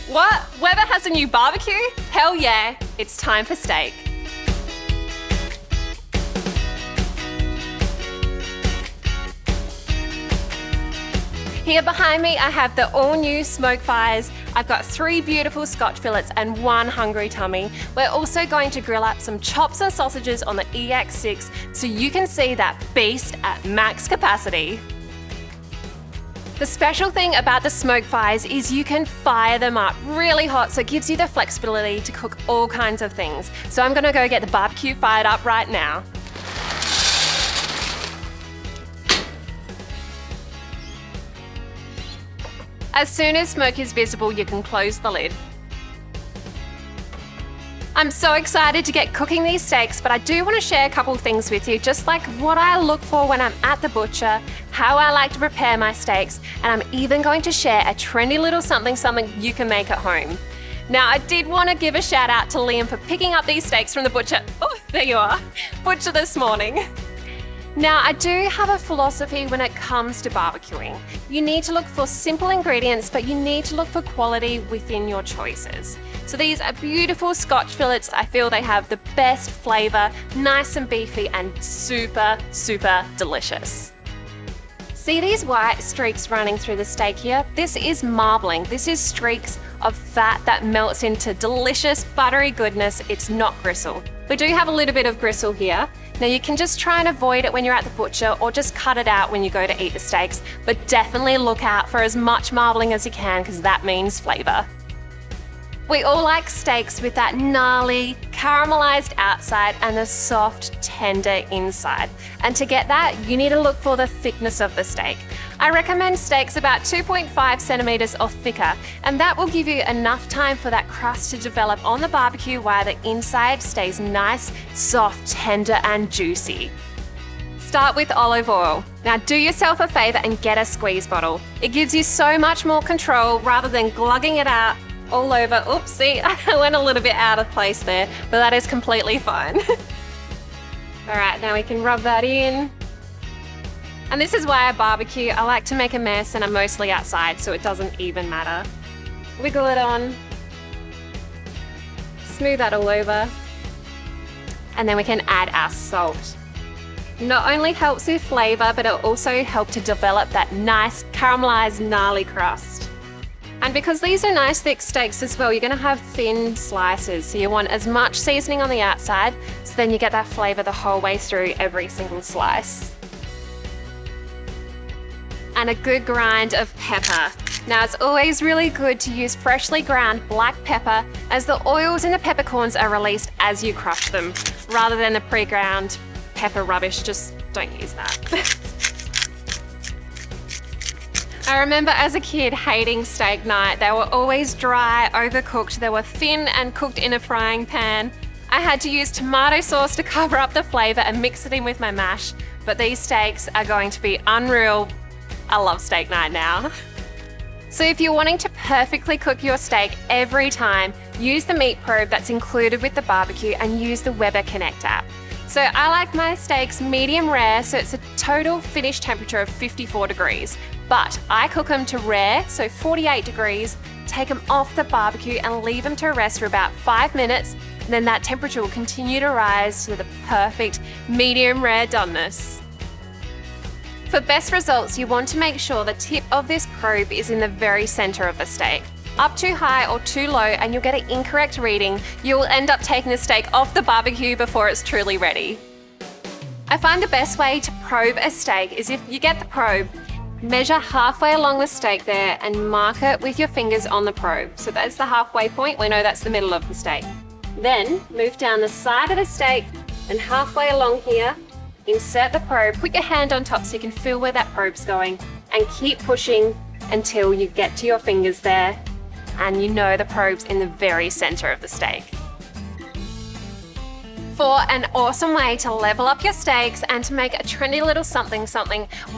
What? Weber has a new barbecue? Hell yeah, it's time for steak. Here behind me, I have the all-new SmokeFires. I've got 3 beautiful Scotch fillets and 1 hungry tummy. We're also going to grill up some chops and sausages on the EX6 so you can see that beast at max capacity. The special thing about the SmokeFires is you can fire them up really hot, so it gives you the flexibility to cook all kinds of things. So I'm gonna go get the barbecue fired up right now. As soon as smoke is visible, you can close the lid. I'm so excited to get cooking these steaks, but I do want to share a couple of things with you, just like what I look for when I'm at the butcher, how I like to prepare my steaks, and I'm even going to share a trendy little something you can make at home. Now, I did want to give a shout out to Liam for picking up these steaks from the butcher. Oh, there you are. Butcher this morning. Now, I do have a philosophy when it comes to barbecuing. You need to look for simple ingredients, but you need to look for quality within your choices. So these are beautiful Scotch fillets. I feel they have the best flavor, nice and beefy and super, super delicious. See these white streaks running through the steak here? This is marbling. This is streaks of fat that melts into delicious buttery goodness. It's not gristle. We do have a little bit of gristle here. Now you can just try and avoid it when you're at the butcher or just cut it out when you go to eat the steaks, but definitely look out for as much marbling as you can because that means flavor. We all like steaks with that gnarly, caramelized outside and the soft, tender inside. And to get that, you need to look for the thickness of the steak. I recommend steaks about 2.5 centimeters or thicker, and that will give you enough time for that crust to develop on the barbecue while the inside stays nice, soft, tender, and juicy. Start with olive oil. Now do yourself a favor and get a squeeze bottle. It gives you so much more control rather than glugging it out all over. Oops, see, I went a little bit out of place there, but that is completely fine. All right, now we can rub that in. And this is why I barbecue. I like to make a mess and I'm mostly outside, so it doesn't even matter. Wiggle it on. Smooth that all over. And then we can add our salt. Not only helps with flavor, but it'll also help to develop that nice caramelized gnarly crust. And because these are nice thick steaks as well, you're gonna have thin slices. So you want as much seasoning on the outside, so then you get that flavor the whole way through every single slice. And a good grind of pepper. Now it's always really good to use freshly ground black pepper as the oils in the peppercorns are released as you crush them, rather than the pre-ground pepper rubbish. Just don't use that. I remember as a kid hating steak night. They were always dry, overcooked, they were thin and cooked in a frying pan. I had to use tomato sauce to cover up the flavor and mix it in with my mash, but these steaks are going to be unreal. I love steak night now. So if you're wanting to perfectly cook your steak every time, use the meat probe that's included with the barbecue and use the Weber Connect app. So I like my steaks medium rare, so it's a total finish temperature of 54 degrees. But I cook them to rare, so 48 degrees, take them off the barbecue and leave them to rest for about 5 minutes. And then that temperature will continue to rise to the perfect medium rare doneness. For best results, you want to make sure the tip of this probe is in the very center of the steak. Up too high or too low and you'll get an incorrect reading. You'll end up taking the steak off the barbecue before it's truly ready. I find the best way to probe a steak is if you get the probe, measure halfway along the steak there and mark it with your fingers on the probe. So that's the halfway point, we know that's the middle of the steak. Then move down the side of the steak and halfway along here, insert the probe, put your hand on top so you can feel where that probe's going and keep pushing until you get to your fingers there and you know the probe's in the very center of the steak. For an awesome way to level up your steaks and to make a trendy little something,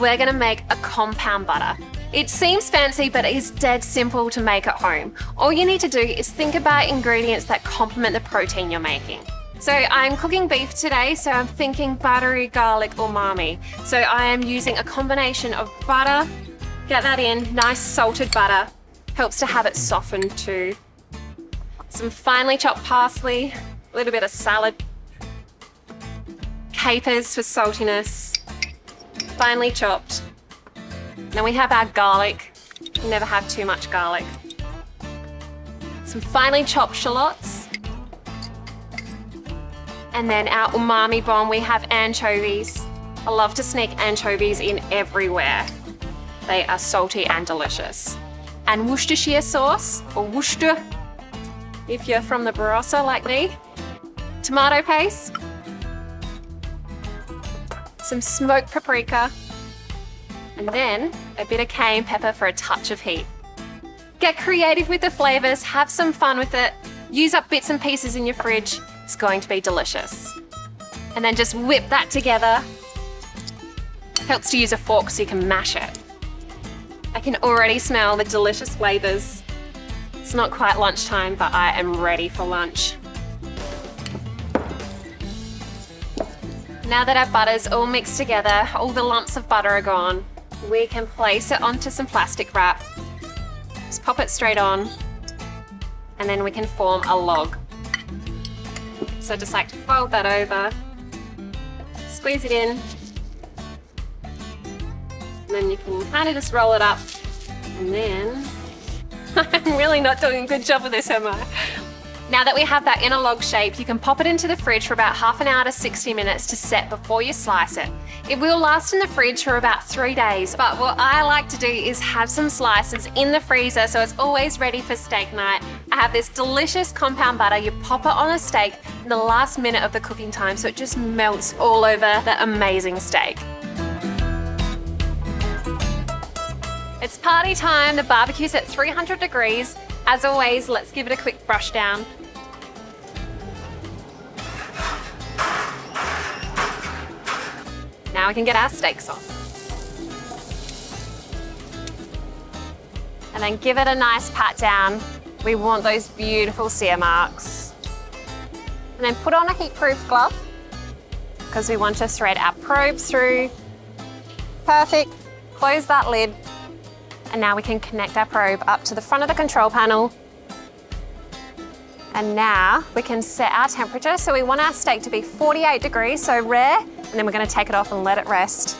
we're gonna make a compound butter. It seems fancy, but it is dead simple to make at home. All you need to do is think about ingredients that complement the protein you're making. So I'm cooking beef today, so I'm thinking buttery garlic umami. So I am using a combination of butter, get that in, nice salted butter, Helps to have it softened too. Some finely chopped parsley, a little bit of salad, capers for saltiness, finely chopped. Then we have our garlic. You never have too much garlic. Some finely chopped shallots. And then our umami bomb, we have anchovies. I love to sneak anchovies in everywhere. They are salty and delicious. And Worcestershire sauce, or Worcester, if you're from the Barossa like me. Tomato paste. Some smoked paprika. And then a bit of cayenne pepper for a touch of heat. Get creative with the flavors, have some fun with it, use up bits and pieces in your fridge. It's going to be delicious. And then just whip that together. Helps to use a fork so you can mash it. I can already smell the delicious flavors. It's not quite lunchtime, but I am ready for lunch. Now that our butter's all mixed together, all the lumps of butter are gone, we can place it onto some plastic wrap. Just pop it straight on, and then we can form a log. So just like to fold that over, squeeze it in, and then you can kind of just roll it up, and then I'm really not doing a good job of this, am I? Now that we have that in a log shape, you can pop it into the fridge for about half an hour to 60 minutes to set before you slice it. It will last in the fridge for about 3 days, but what I like to do is have some slices in the freezer so it's always ready for steak night. I have this delicious compound butter. You pop it on a steak in the last minute of the cooking time so it just melts all over the amazing steak. It's party time. The barbecue's at 300 degrees. As always, let's give it a quick brush down. Now we can get our steaks on. And then give it a nice pat down. We want those beautiful sear marks. And then put on a heat-proof glove because we want to thread our probe through. Perfect. Close that lid. And now we can connect our probe up to the front of the control panel. And now we can set our temperature. So we want our steak to be 48 degrees, so rare, and then we're going to take it off and let it rest.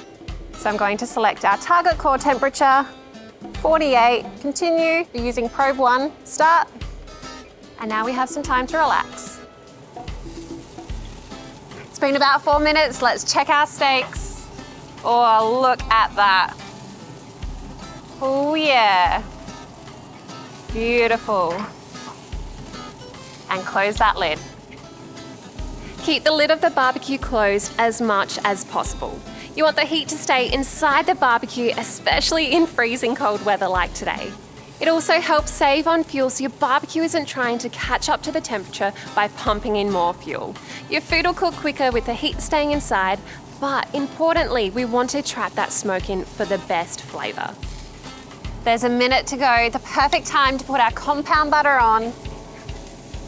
So I'm going to select our target core temperature, 48, continue, we're using probe 1, start. And now we have some time to relax. It's been about 4 minutes, let's check our steaks. Oh, look at that. Oh yeah, beautiful. And close that lid. Keep the lid of the barbecue closed as much as possible. You want the heat to stay inside the barbecue, especially in freezing cold weather like today. It also helps save on fuel so your barbecue isn't trying to catch up to the temperature by pumping in more fuel. Your food will cook quicker with the heat staying inside, but importantly, we want to trap that smoke in for the best flavor. There's a minute to go, the perfect time to put our compound butter on.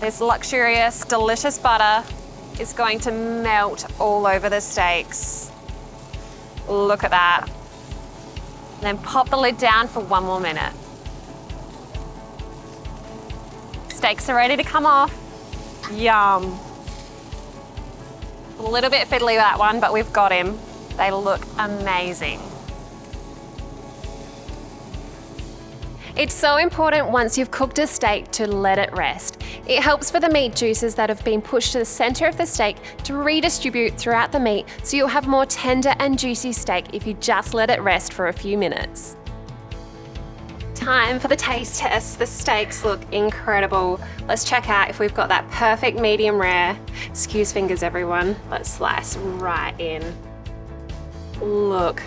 This luxurious, delicious butter is going to melt all over the steaks. Look at that. And then pop the lid down for 1 more minute. Steaks are ready to come off. Yum. A little bit fiddly that one, but we've got him. They look amazing. It's so important once you've cooked a steak to let it rest. It helps for the meat juices that have been pushed to the center of the steak to redistribute throughout the meat so you'll have more tender and juicy steak if you just let it rest for a few minutes. Time for the taste test. The steaks look incredible. Let's check out if we've got that perfect medium rare. Excuse fingers, everyone. Let's slice right in. Look,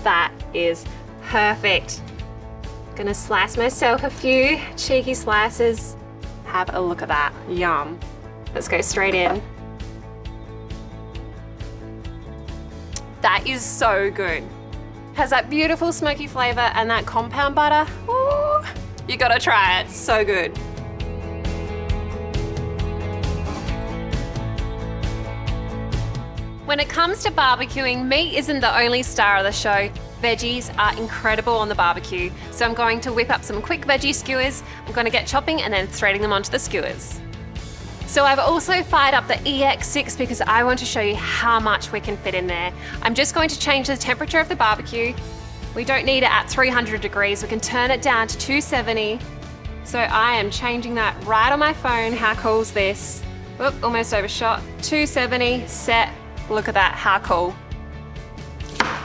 that is perfect. Gonna slice myself a few cheeky slices. Have a look at that, yum. Let's go straight in. That is so good. Has that beautiful smoky flavor and that compound butter. Ooh, you gotta try it, so good. When it comes to barbecuing, meat isn't the only star of the show. veggies are incredible on the barbecue. So I'm going to whip up some quick veggie skewers. I'm going to get chopping and then threading them onto the skewers. So I've also fired up the EX6 because I want to show you how much we can fit in there. I'm just going to change the temperature of the barbecue. We don't need it at 300 degrees. We can turn it down to 270. So I am changing that right on my phone. How cool is this? Oop, almost overshot. 270, set. Look at that, how cool.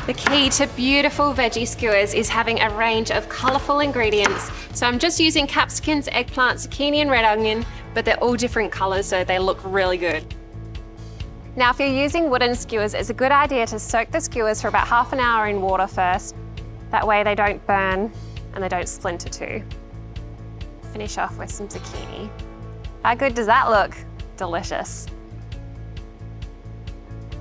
The key to beautiful veggie skewers is having a range of colourful ingredients. So I'm just using capsicums, eggplant, zucchini and red onion, but they're all different colours so they look really good. Now if you're using wooden skewers, it's a good idea to soak the skewers for about half an hour in water first. That way they don't burn and they don't splinter too. Finish off with some zucchini. How good does that look? Delicious.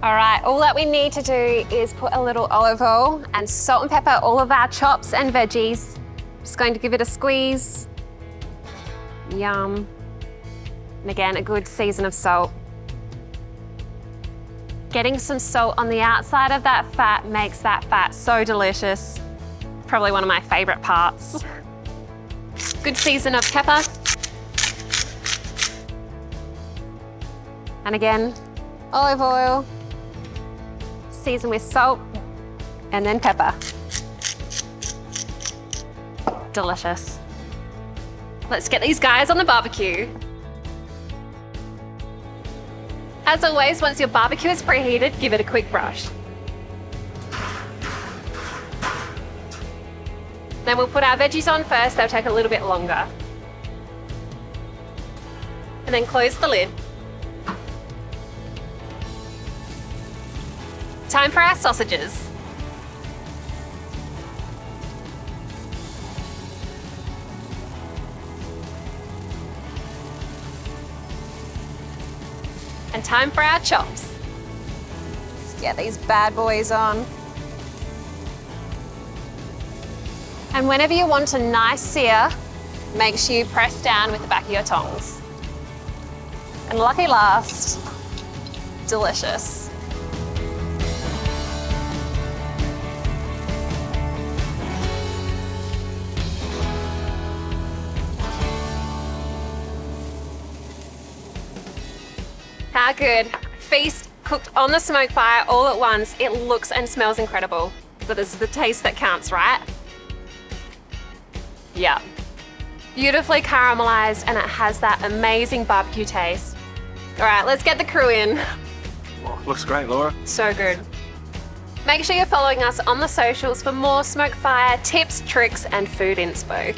All right, all that we need to do is put a little olive oil and salt and pepper all of our chops and veggies. Just going to give it a squeeze. Yum. And again, a good season of salt. Getting some salt on the outside of that fat makes that fat so delicious. Probably one of my favorite parts. Good season of pepper. And again, olive oil. Season with salt and then pepper. Delicious. Let's get these guys on the barbecue. As always, once your barbecue is preheated, give it a quick brush. Then we'll put our veggies on first, they'll take a little bit longer. And then close the lid. Time for our sausages. And time for our chops. Let's get these bad boys on. And whenever you want a nice sear, make sure you press down with the back of your tongs. And lucky last, delicious. How good. Feast cooked on the smoke fire all at once. It looks and smells incredible. But it's the taste that counts, right? Yeah. Beautifully caramelized and it has that amazing barbecue taste. All right, let's get the crew in. Oh, looks great, Laura. So good. Make sure you're following us on the socials for more SmokeFire tips, tricks, and food inspo.